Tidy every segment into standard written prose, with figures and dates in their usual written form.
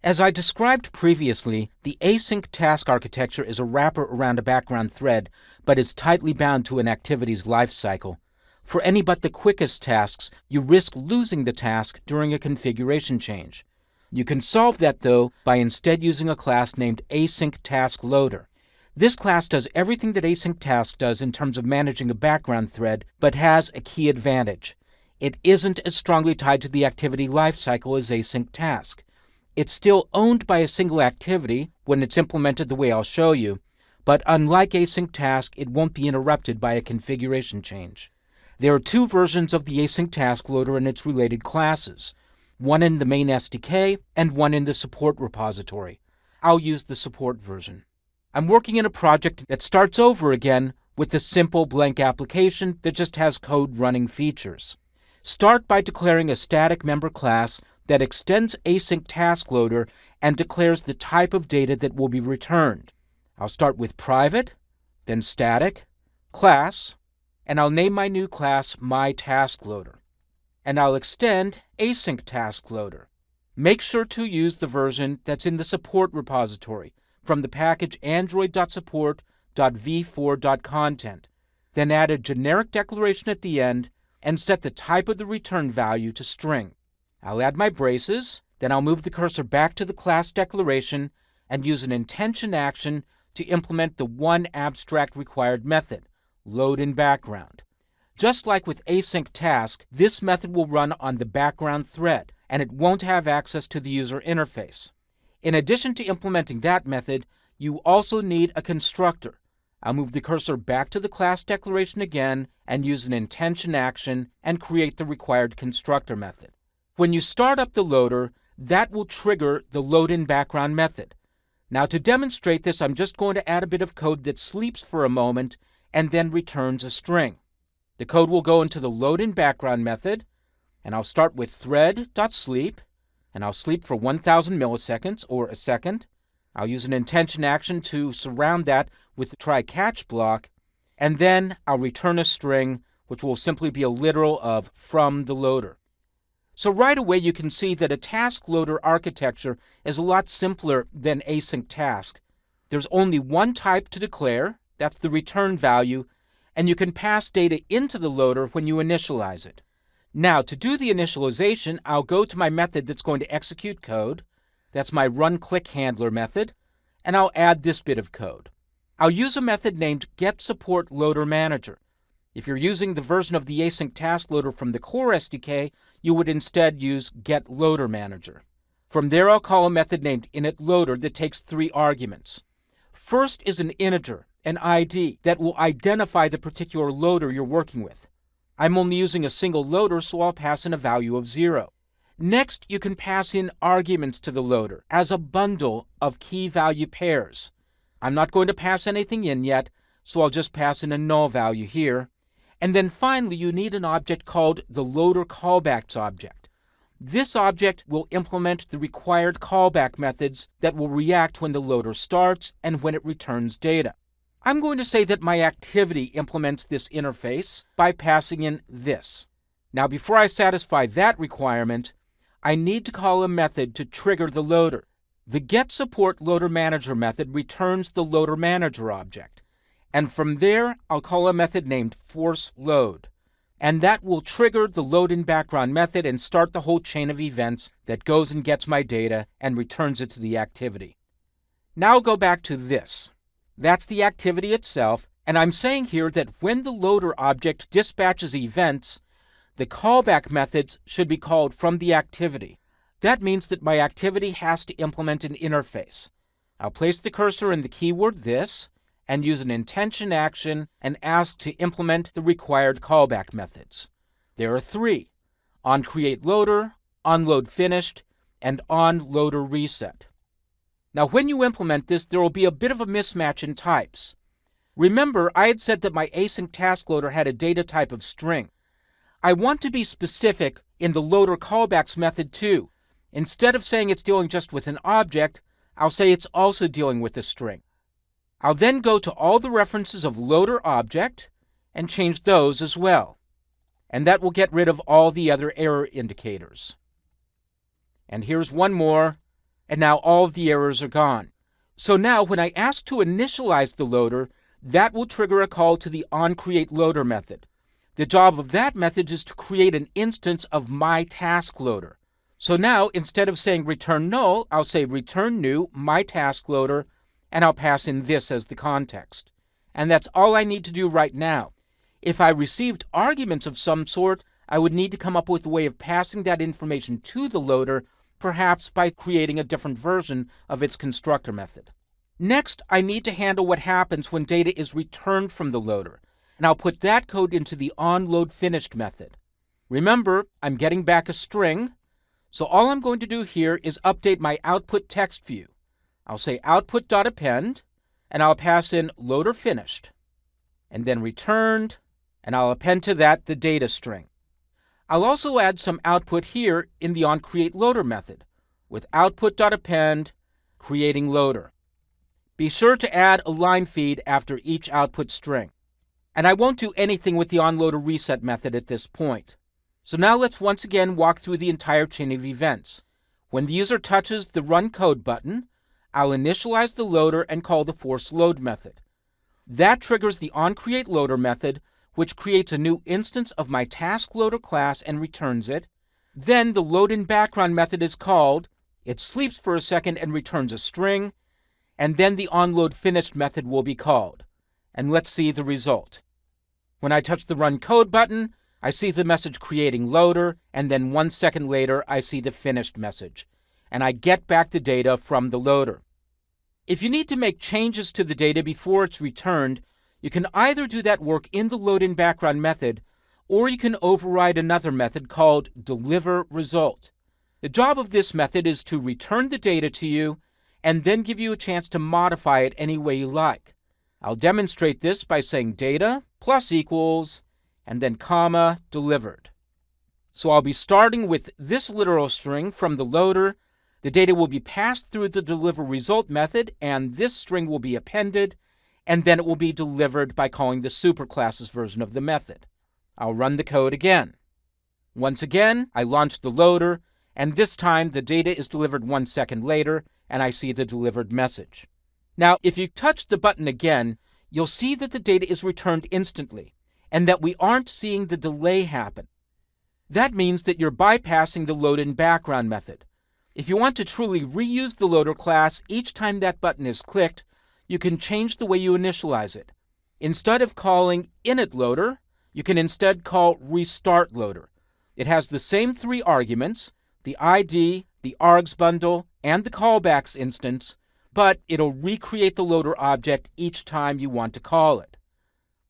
As I described previously, the async task architecture is a wrapper around a background thread, but is tightly bound to an activity's lifecycle. For any but the quickest tasks, you risk losing the task during a configuration change. You can solve that, though, by instead using a class named AsyncTaskLoader. This class does everything that AsyncTask does in terms of managing a background thread, but has a key advantage. It isn't as strongly tied to the activity lifecycle as AsyncTask. It's still owned by a single activity when it's implemented the way I'll show you, but unlike AsyncTask, it won't be interrupted by a configuration change. There are two versions of the AsyncTaskLoader and its related classes, one in the main SDK and one in the support repository. I'll use the support version. I'm working in a project that starts over again with a simple blank application that just has code running features. Start by declaring a static member class that extends AsyncTaskLoader and declares the type of data that will be returned. I'll start with private, then static, class, and I'll name my new class MyTaskLoader. And I'll extend AsyncTaskLoader. Make sure to use the version that's in the support repository from the package android.support.v4.content. Then add a generic declaration at the end and set the type of the return value to string. I'll add my braces, then I'll move the cursor back to the class declaration and use an intention action to implement the one abstract required method, loadInBackground. Just like with AsyncTask, this method will run on the background thread, and it won't have access to the user interface. In addition to implementing that method, you also need a constructor. I'll move the cursor back to the class declaration again and use an intention action and create the required constructor method. When you start up the loader, that will trigger the loadInBackground method. Now to demonstrate this, I'm just going to add a bit of code that sleeps for a moment and then returns a string. The code will go into the loadInBackground method, and I'll start with thread.sleep, and I'll sleep for 1000 milliseconds or a second. I'll use an intention action to surround that with the try-catch block, and then I'll return a string, which will simply be a literal of from the loader. So right away you can see that a task loader architecture is a lot simpler than AsyncTask. There's only one type to declare, that's the return value, and you can pass data into the loader when you initialize it. Now, to do the initialization, I'll go to my method that's going to execute code. That's my runClickHandler method, and I'll add this bit of code. I'll use a method named getSupportLoaderManager. If you're using the version of the AsyncTaskLoader from the core SDK, you would instead use getLoaderManager. From there, I'll call a method named initLoader that takes 3 arguments. First is an integer, an ID, that will identify the particular loader you're working with. I'm only using a single loader, so I'll pass in a value of 0. Next, you can pass in arguments to the loader as a bundle of key value pairs. I'm not going to pass anything in yet, so I'll just pass in a null value here. And then finally, you need an object called the loader callbacks object. This object will implement the required callback methods that will react when the loader starts and when it returns data. I'm going to say that my activity implements this interface by passing in this. Now, before I satisfy that requirement, I need to call a method to trigger the loader. The getSupportLoaderManager method returns the loaderManager object. And from there, I'll call a method named forceLoad. And that will trigger the loadInBackground method and start the whole chain of events that goes and gets my data and returns it to the activity. Now I'll go back to this. That's the activity itself, and I'm saying here that when the loader object dispatches events, the callback methods should be called from the activity. That means that my activity has to implement an interface. I'll place the cursor in the keyword this, and use an intention action and ask to implement the required callback methods. There are 3, onCreateLoader, onLoadFinished, and onLoaderReset. Now when you implement this, there will be a bit of a mismatch in types. Remember, I had said that my AsyncTaskLoader had a data type of string. I want to be specific in the loader callbacks method too. Instead of saying it's dealing just with an object, I'll say it's also dealing with a string. I'll then go to all the references of loader object and change those as well. And that will get rid of all the other error indicators. And here's one more. and now all of the errors are gone. So now when I ask to initialize the loader, that will trigger a call to the onCreateLoader method. The job of that method is to create an instance of MyTaskLoader. So now, instead of saying return null, I'll say return new MyTaskLoader, and I'll pass in this as the context. And that's all I need to do right now. If I received arguments of some sort, I would need to come up with a way of passing that information to the loader, perhaps by creating a different version of its constructor method. Next, I need to handle what happens when data is returned from the loader, and I'll put that code into the onLoadFinished method. Remember, I'm getting back a string, so all I'm going to do here is update my output text view. I'll say output.append, and I'll pass in loader finished, and then returned, and I'll append to that the data string. I'll also add some output here in the onCreateLoader method with output.append creating loader. Be sure to add a line feed after each output string. And I won't do anything with the onLoaderReset method at this point. So now let's once again walk through the entire chain of events. When the user touches the Run Code button, I'll initialize the loader and call the forceLoad method. That triggers the onCreateLoader method, which creates a new instance of my TaskLoader class and returns it. Then the loadInBackground method is called, it sleeps for a second and returns a string, and then the onLoadFinished method will be called. And let's see the result. When I touch the Run Code button, I see the message creating loader, and then 1 second later I see the finished message, and I get back the data from the loader. If you need to make changes to the data before it's returned, you can either do that work in the loadInBackground method, or you can override another method called deliverResult. The job of this method is to return the data to you and then give you a chance to modify it any way you like. I'll demonstrate this by saying data plus equals and then comma delivered. So I'll be starting with this literal string from the loader. The data will be passed through the deliverResult method, and this string will be appended, and then it will be delivered by calling the superclasses version of the method. I'll run the code again. Once again, I launch the loader, and this time the data is delivered 1 second later, and I see the delivered message. Now, if you touch the button again, you'll see that the data is returned instantly, and that we aren't seeing the delay happen. That means that you're bypassing the loadInBackground method. If you want to truly reuse the loader class each time that button is clicked, you can change the way you initialize it. Instead of calling initLoader, you can instead call restartLoader. It has the same 3 arguments, the ID, the args bundle, and the callbacks instance, but it'll recreate the loader object each time you want to call it.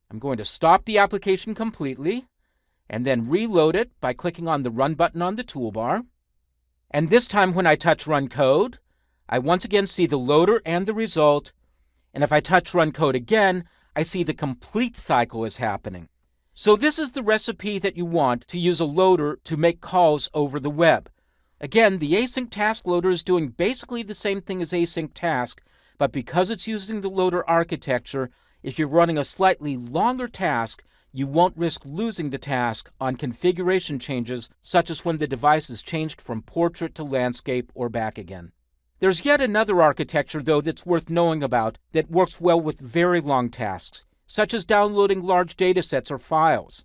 I'm going to stop the application completely, and then reload it by clicking on the Run button on the toolbar. And this time when I touch Run Code, I once again see the loader and the result, and if I touch Run Code again, I see the complete cycle is happening. So this is the recipe that you want to use a loader to make calls over the web. Again, the AsyncTaskLoader is doing basically the same thing as AsyncTask, but because it's using the loader architecture, if you're running a slightly longer task, you won't risk losing the task on configuration changes, such as when the device is changed from portrait to landscape or back again. There's yet another architecture, though, that's worth knowing about that works well with very long tasks, such as downloading large datasets or files.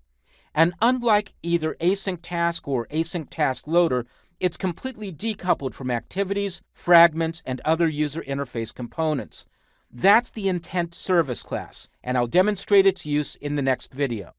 And unlike either AsyncTask or AsyncTaskLoader, it's completely decoupled from activities, fragments, and other user interface components. That's the intent service class, and I'll demonstrate its use in the next video.